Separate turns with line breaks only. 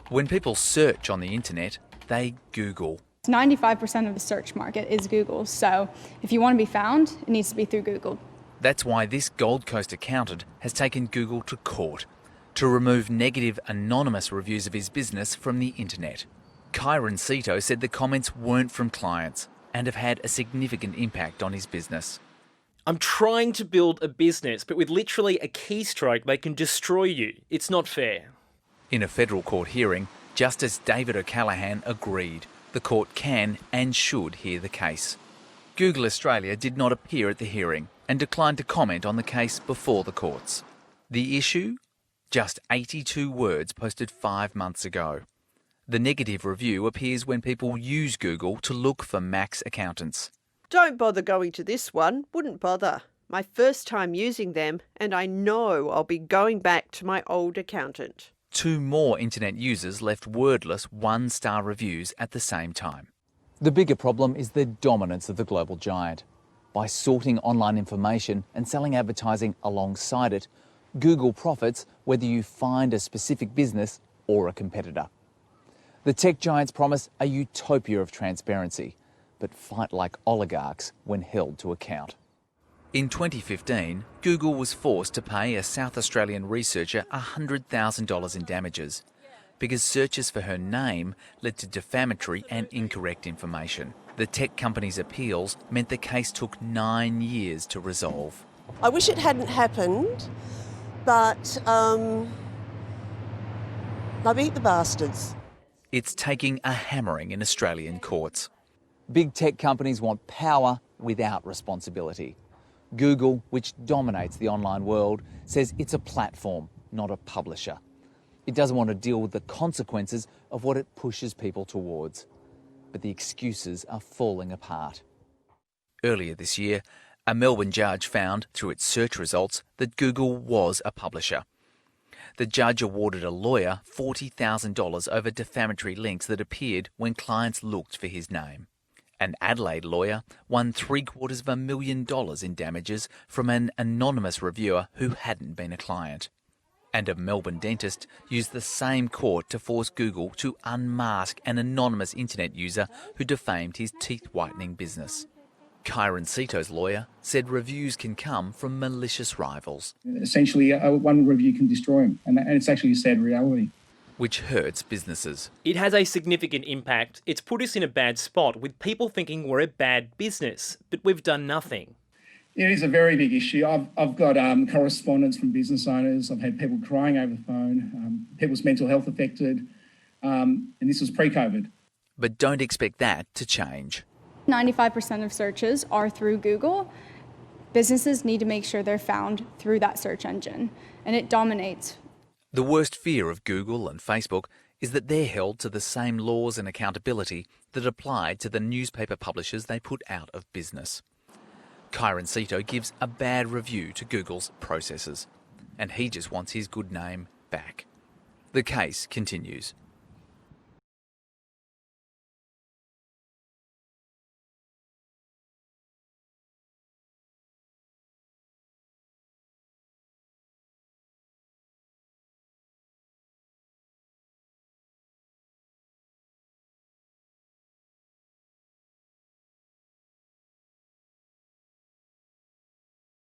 When people search on the internet, they Google.
95% of the search market is Google, so if you want to be found, it needs to be through Google.
That's why this Gold Coast accountant has taken Google to court to remove negative anonymous reviews of his business from the internet. Kyran Seeto said the comments weren't from clients and have had a significant impact on his business.
I'm trying to build a business, but with literally a keystroke they can destroy you. It's not fair.
In a federal court hearing, Justice David O'Callaghan agreed the court can and should hear the case. Google Australia did not appear at the hearing and declined to comment on the case before the courts. The issue? Just 82 words posted 5 months ago. The negative review appears when people use Google to look for Max accountants.
Don't bother going to this one, wouldn't bother. My first time using them, and I know I'll be going back to my old accountant.
2 more internet users left wordless 1-star reviews at the same time.
The bigger problem is the dominance of the global giant. By sorting online information and selling advertising alongside it, Google profits whether you find a specific business or a competitor. The tech giants promise a utopia of transparency, but fight like oligarchs when held to account.
In 2015, Google was forced to pay a South Australian researcher $100,000 in damages because searches for her name led to defamatory and incorrect information. The tech company's appeals meant the case took 9 years to resolve.
I wish it hadn't happened, but I beat the bastards.
It's taking a hammering in Australian courts.
Big tech companies want power without responsibility. Google, which dominates the online world, says it's a platform, not a publisher. It doesn't want to deal with the consequences of what it pushes people towards. But the excuses are falling apart.
Earlier this year, a Melbourne judge found, through its search results, that Google was a publisher. The judge awarded a lawyer $40,000 over defamatory links that appeared when clients looked for his name. An Adelaide lawyer won $750,000 in damages from an anonymous reviewer who hadn't been a client. And a Melbourne dentist used the same court to force Google to unmask an anonymous internet user who defamed his teeth whitening business. Kyran Seeto's lawyer said reviews can come from malicious rivals.
Essentially, one review can destroy him, and it's actually a sad reality.
Which hurts businesses.
It has a significant impact. It's put us in a bad spot with people thinking we're a bad business, but we've done nothing.
It is a very big issue. I've got correspondence from business owners. I've had people crying over the phone, people's mental health affected, and this was pre-COVID.
But don't expect that to change.
95% of searches are through Google. Businesses need to make sure they're found through that search engine, and it dominates.
The worst fear of Google and Facebook is that they're held to the same laws and accountability that apply to the newspaper publishers they put out of business. Kyran Seeto gives a bad review to Google's processes, and he just wants his good name back. The case continues.